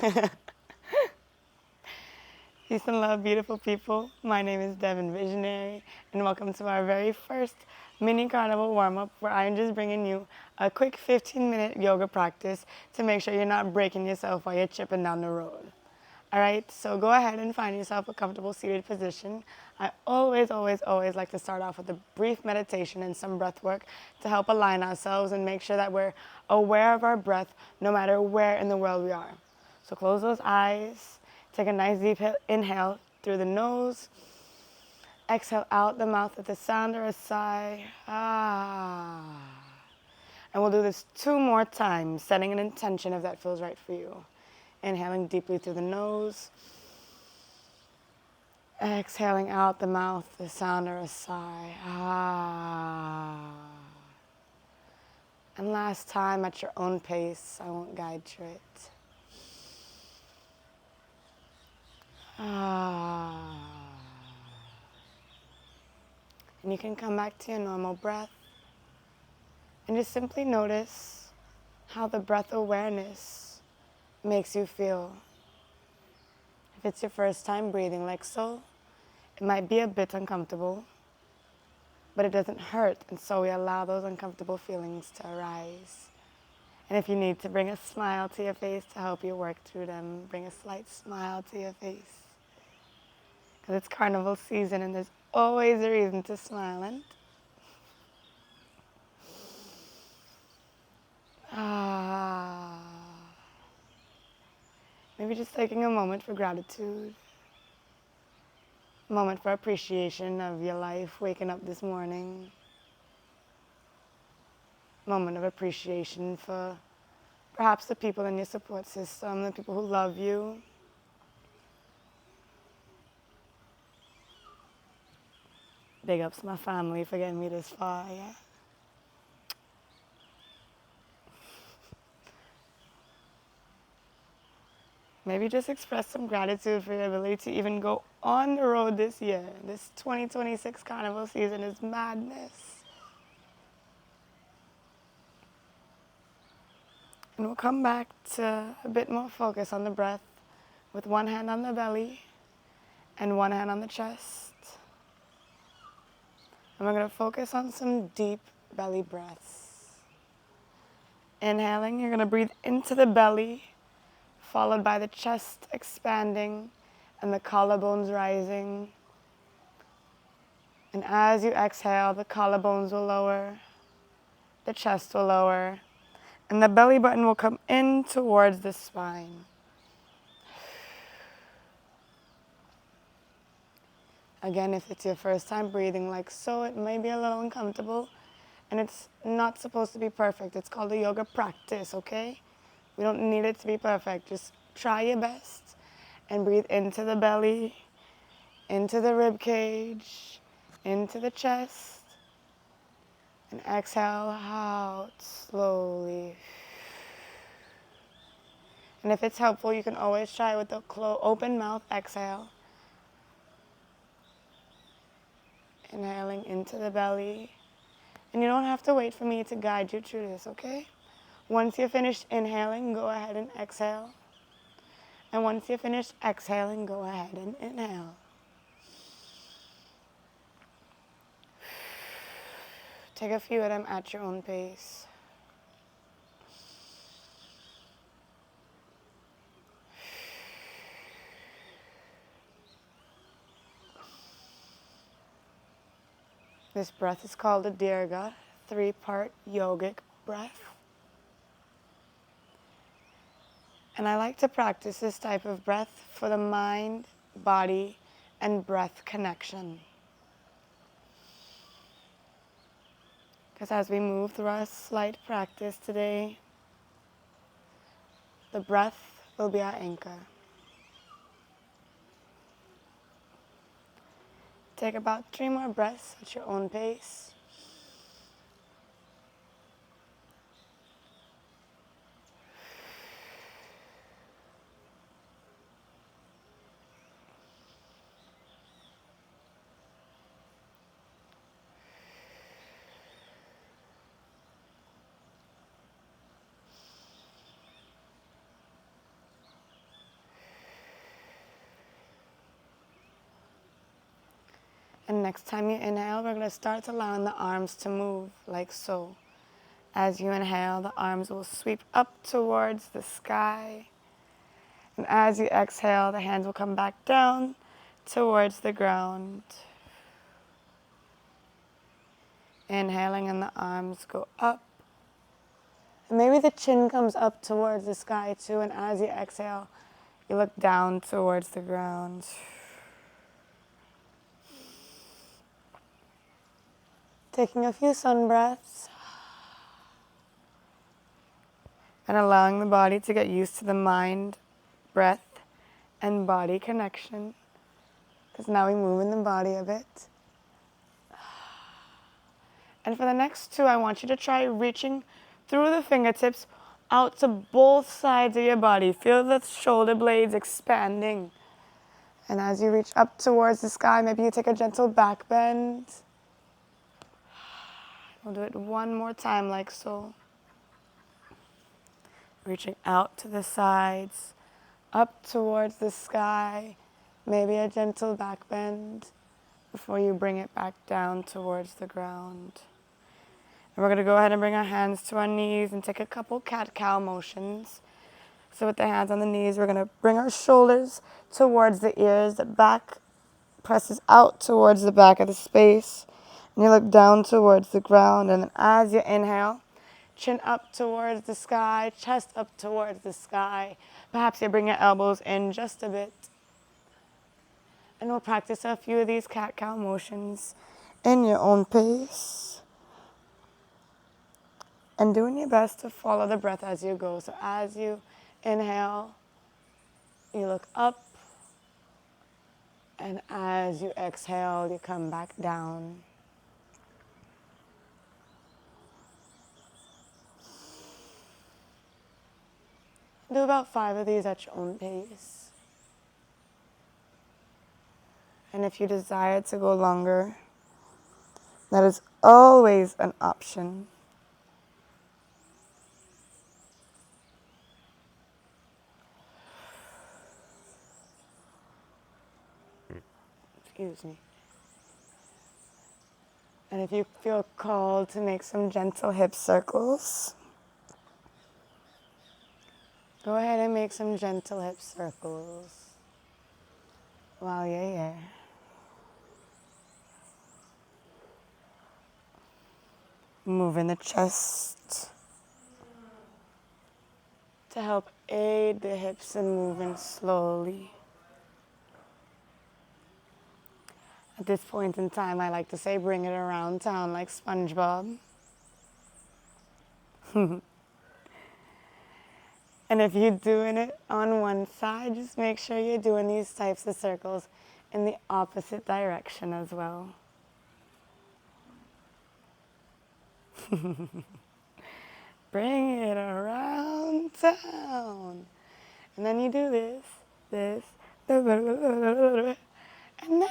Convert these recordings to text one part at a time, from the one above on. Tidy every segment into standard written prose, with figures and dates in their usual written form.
Peace and love, beautiful people. My name is Devin Visionary, and welcome to our very first mini carnival warm-up where I'm just bringing you a quick 15-minute yoga practice to make sure you're not breaking yourself while you're chipping down the road. All right, so go ahead and find yourself a comfortable seated position. I always like to start off with a brief meditation and some breath work to help align ourselves and make sure that we're aware of our breath no matter where in the world we are. So close those eyes, take a nice deep inhale through the nose, exhale out the mouth with a sound or a sigh. Ah. And we'll do this 2 more times, setting an intention if that feels right for you. Inhaling deeply through the nose. Exhaling out the mouth, the sound or a sigh. Ah. And last time at your own pace. I won't guide through it. Ah. And you can come back to your normal breath and just simply notice how the breath awareness makes you feel. If it's your first time breathing like so, it might be a bit uncomfortable, but it doesn't hurt, and so we allow those uncomfortable feelings to arise. And if you need to bring a smile to your face to help you work through them, bring a slight smile to your face. Because it's carnival season and there's always a reason to smile. And maybe just taking a moment for gratitude, a moment for appreciation of your life, waking up this morning, a moment of appreciation for perhaps the people in your support system, the people who love you. Big ups my family for getting me this far, yeah? Maybe just express some gratitude for your ability to even go on the road this year. This 2026 carnival season is madness. And we'll come back to a bit more focus on the breath with one hand on the belly and one hand on the chest. And we're going to focus on some deep belly breaths. Inhaling, you're going to breathe into the belly, followed by the chest expanding and the collarbones rising. And as you exhale, the collarbones will lower, the chest will lower, and the belly button will come in towards the spine. Again, if it's your first time breathing like so, it may be a little uncomfortable, and it's not supposed to be perfect. It's called a yoga practice, okay? We don't need it to be perfect. Just try your best and breathe into the belly, into the rib cage, into the chest, and exhale out slowly. And if it's helpful, you can always try with the open mouth exhale. Inhaling into the belly. And you don't have to wait for me to guide you through this, okay? Once you're finished inhaling, go ahead and exhale. And once you're finished exhaling, go ahead and inhale. Take a few of them at your own pace. This breath is called a Dirga, 3-part yogic breath. And I like to practice this type of breath for the mind, body, and breath connection. Because as we move through our slight practice today, the breath will be our anchor. Take about 3 more breaths at your own pace. And next time you inhale, we're going to start allowing the arms to move like so. As you inhale, the arms will sweep up towards the sky. And as you exhale, the hands will come back down towards the ground. Inhaling and the arms go up. And maybe the chin comes up towards the sky too. And as you exhale, you look down towards the ground. Taking a few sun breaths. And allowing the body to get used to the mind, breath, and body connection. Because now we move in the body a bit. And for the next two, I want you to try reaching through the fingertips out to both sides of your body. Feel the shoulder blades expanding. And as you reach up towards the sky, maybe you take a gentle back bend. We'll do it one more time like so. Reaching out to the sides, up towards the sky, maybe a gentle back bend before you bring it back down towards the ground. And we're going to go ahead and bring our hands to our knees and take a couple cat-cow motions. So with the hands on the knees, we're going to bring our shoulders towards the ears. The back presses out towards the back of the space. And you look down towards the ground. And then as you inhale, chin up towards the sky, chest up towards the sky. Perhaps you bring your elbows in just a bit. And we'll practice a few of these cat-cow motions in your own pace. And doing your best to follow the breath as you go. So as you inhale, you look up. And as you exhale, you come back down. Do about 5 of these at your own pace. And if you desire to go longer, that is always an option. Excuse me. And if you feel called to make some gentle hip circles, go ahead and make some gentle hip circles while you're here. Moving the chest to help aid the hips in moving slowly. At this point in time, I like to say bring it around town like SpongeBob. And if you're doing it on one side, just make sure you're doing these types of circles in the opposite direction as well. Bring it around town. And then you do this, and then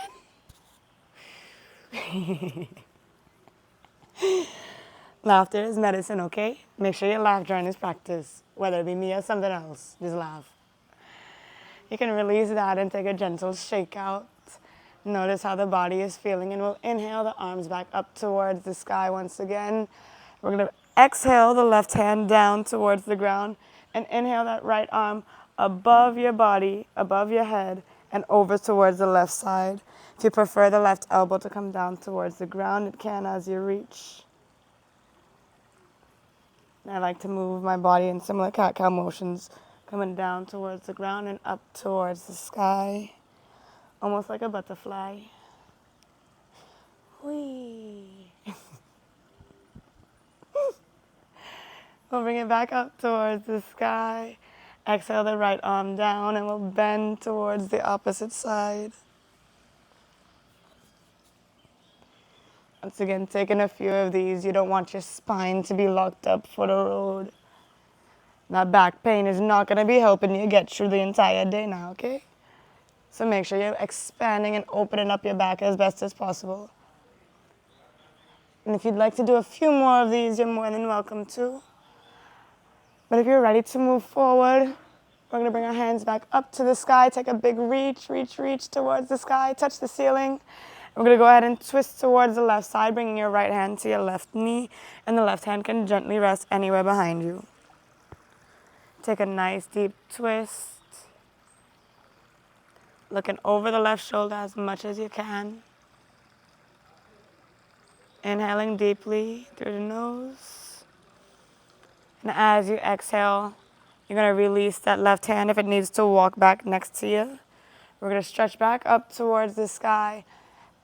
laughter is medicine, okay? Make sure you laugh during this practice, whether it be me or something else. Just laugh. You can release that and take a gentle shake out. Notice how the body is feeling, and we'll inhale the arms back up towards the sky once again. We're going to exhale the left hand down towards the ground and inhale that right arm above your body, above your head, and over towards the left side. If you prefer the left elbow to come down towards the ground, it can as you reach. And I like to move my body in similar cat-cow motions, coming down towards the ground and up towards the sky, almost like a butterfly. Whee! We'll bring it back up towards the sky. Exhale the right arm down and we'll bend towards the opposite side. Once again, taking a few of these. You don't want your spine to be locked up for the road. That back pain is not going to be helping you get through the entire day now, okay? So make sure you're expanding and opening up your back as best as possible. And if you'd like to do a few more of these, you're more than welcome to. But if you're ready to move forward, we're going to bring our hands back up to the sky. Take a big reach towards the sky. Touch the ceiling. We're going to go ahead and twist towards the left side, bringing your right hand to your left knee, and the left hand can gently rest anywhere behind you. Take a nice deep twist, looking over the left shoulder as much as you can. Inhaling deeply through the nose. And as you exhale, you're going to release that left hand if it needs to walk back next to you. We're going to stretch back up towards the sky.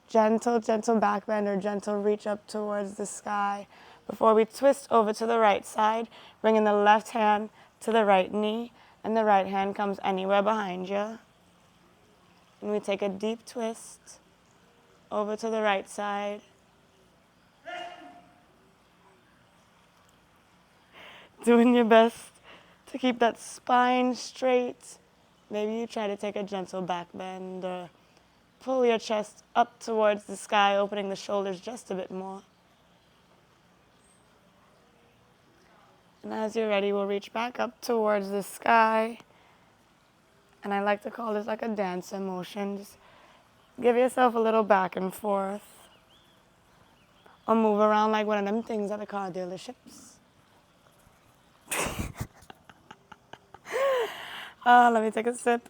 Gentle, gentle back bend or gentle reach up towards the sky. Before we twist over to the right side, bringing the left hand to the right knee, and the right hand comes anywhere behind you. And we take a deep twist over to the right side. Doing your best to keep that spine straight. Maybe you try to take a gentle back bend or pull your chest up towards the sky, opening the shoulders just a bit more. And as you're ready, we'll reach back up towards the sky. And I like to call this like a dancer motion. Just give yourself a little back and forth. Or move around like one of them things at the car dealerships. Let me take a sip.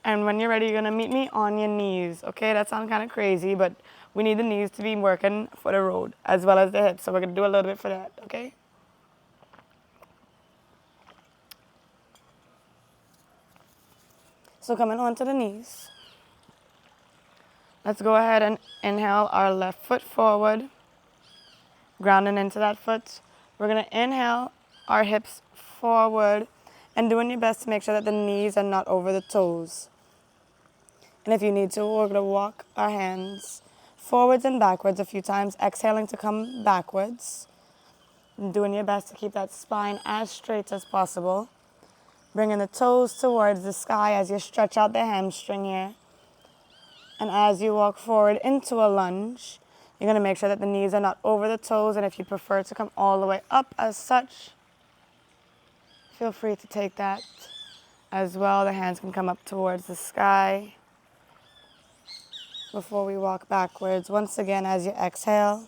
And when you're ready, you're going to meet me on your knees. Okay, that sounds kind of crazy, but we need the knees to be working for the road as well as the hips. So we're going to do a little bit for that, okay? So coming onto the knees. Let's go ahead and inhale our left foot forward, grounding into that foot. We're going to inhale our hips forward and doing your best to make sure that the knees are not over the toes. And if you need to, we're going to walk our hands forwards and backwards a few times, exhaling to come backwards. And doing your best to keep that spine as straight as possible. Bringing the toes towards the sky as you stretch out the hamstring here. And as you walk forward into a lunge, you're going to make sure that the knees are not over the toes. And if you prefer to come all the way up as such, feel free to take that as well. The hands can come up towards the sky before we walk backwards. Once again, as you exhale.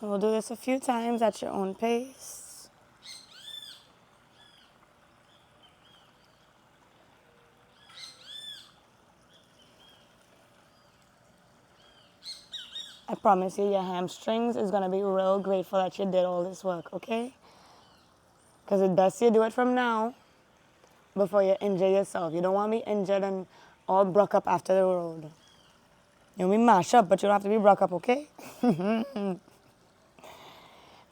And we'll do this a few times at your own pace. I promise you, your hamstrings is going to be real grateful that you did all this work, okay? Because it's best you do it from now before you injure yourself. You don't want to be injured and all broke up after the road. You'll be mashed up, but you don't have to be broke up, okay? And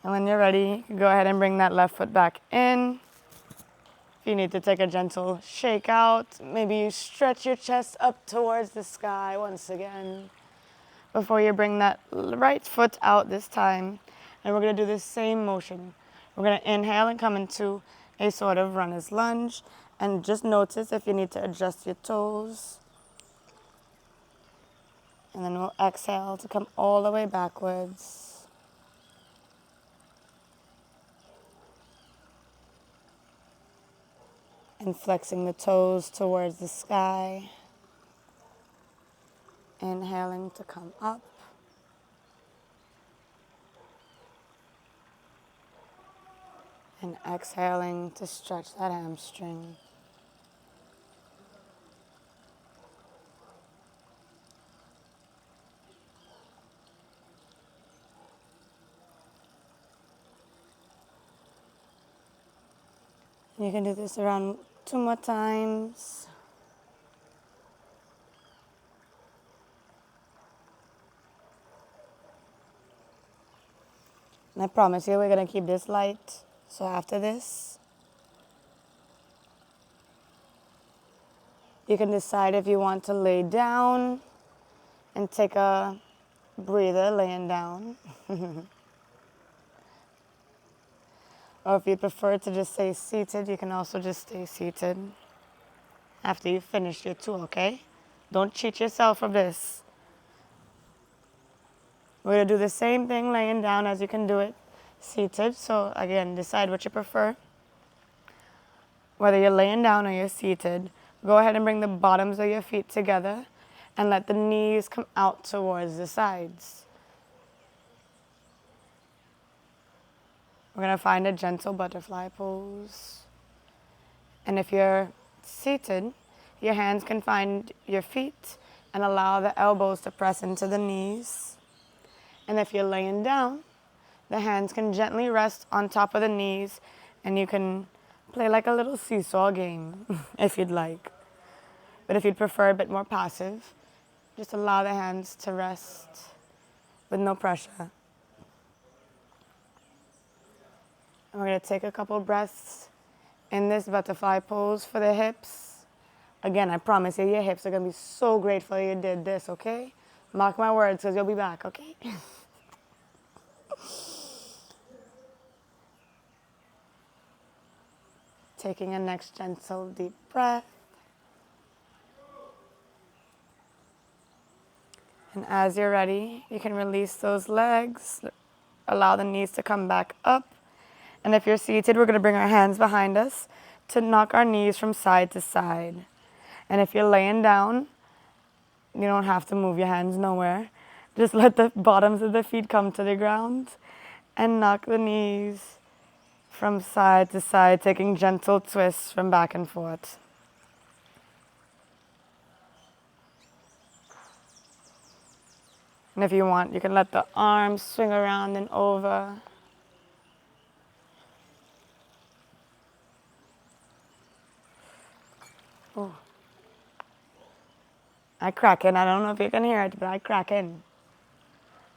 when you're ready, go ahead and bring that left foot back in. If you need to take a gentle shake out, maybe you stretch your chest up towards the sky once again before you bring that right foot out this time. And we're going to do the same motion. We're going to inhale and come into a sort of runner's lunge. And just notice if you need to adjust your toes. And then we'll exhale to come all the way backwards. And flexing the toes towards the sky. Inhaling to come up. And exhaling to stretch that hamstring. You can do this around 2 more times. And I promise you, we're going to keep this light. So after this, you can decide if you want to lay down and take a breather laying down. Or if you prefer to just stay seated, you can also just stay seated after you finish your two, okay? Don't cheat yourself of this. We're going to do the same thing laying down as you can do it seated. So again, decide what you prefer. Whether you're laying down or you're seated, Go ahead and bring the bottoms of your feet together and let the knees come out towards the sides. We're going to find a gentle butterfly pose. And if you're seated, your hands can find your feet and allow the elbows to press into the knees. And if you're laying down, the hands can gently rest on top of the knees, and you can play like a little seesaw game if you'd like. But if you'd prefer a bit more passive, just allow the hands to rest with no pressure. And we're going to take a couple breaths in this butterfly pose for the hips. Again, I promise you, your hips are going to be so grateful you did this, okay? Mark my words, because you'll be back, okay? Taking a next gentle deep breath. And as you're ready, you can release those legs. Allow the knees to come back up. And if you're seated, we're going to bring our hands behind us to knock our knees from side to side. And if you're laying down, you don't have to move your hands nowhere. Just let the bottoms of the feet come to the ground and knock the knees from side to side, taking gentle twists from back and forth. And if you want, you can let the arms swing around and over. Oh. I crack in. I don't know if you can hear it, but I crack in.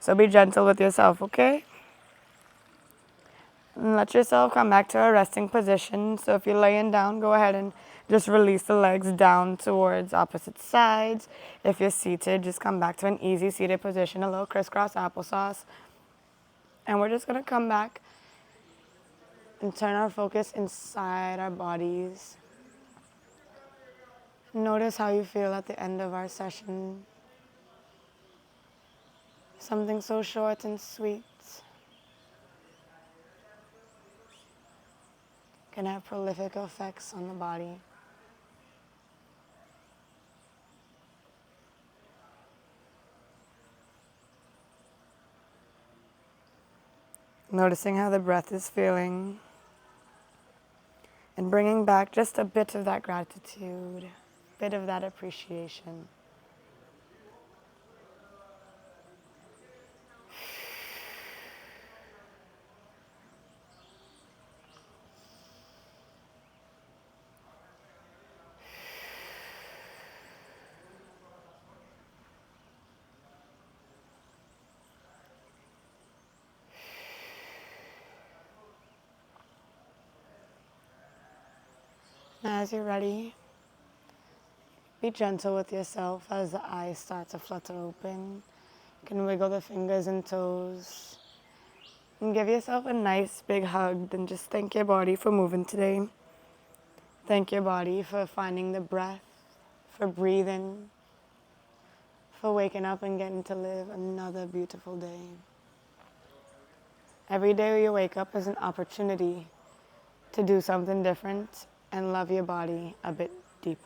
So be gentle with yourself, okay? And let yourself come back to a resting position. So if you're laying down, go ahead and just release the legs down towards opposite sides. If you're seated, just come back to an easy seated position, a little crisscross applesauce. And we're just going to come back and turn our focus inside our bodies. Notice how you feel at the end of our session. Something so short and sweet can have prolific effects on the body. Noticing how the breath is feeling and bringing back just a bit of that gratitude, a bit of that appreciation. As you're ready, be gentle with yourself as the eyes start to flutter open. You can wiggle the fingers and toes and give yourself a nice big hug and just thank your body for moving today. Thank your body for finding the breath, for breathing, for waking up and getting to live another beautiful day. Every day you wake up is an opportunity to do something different and love your body a bit deeper.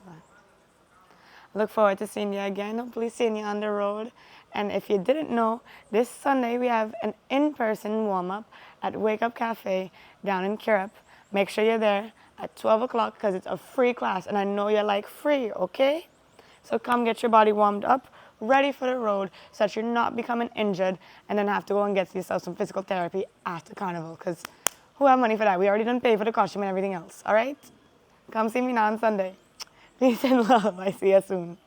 I look forward to seeing you again, hopefully seeing you on the road. And if you didn't know, this Sunday we have an in-person warm-up at Wake Up Cafe down in CUREPE. Make sure you're there at 12 o'clock because it's a free class and I know you like free, okay? So come get your body warmed up, ready for the road so that you're not becoming injured and then have to go and get yourself some physical therapy after Carnival because who have money for that? We already done pay for the costume and everything else, all right? Come see me now on Sunday. Peace and love. I see you soon.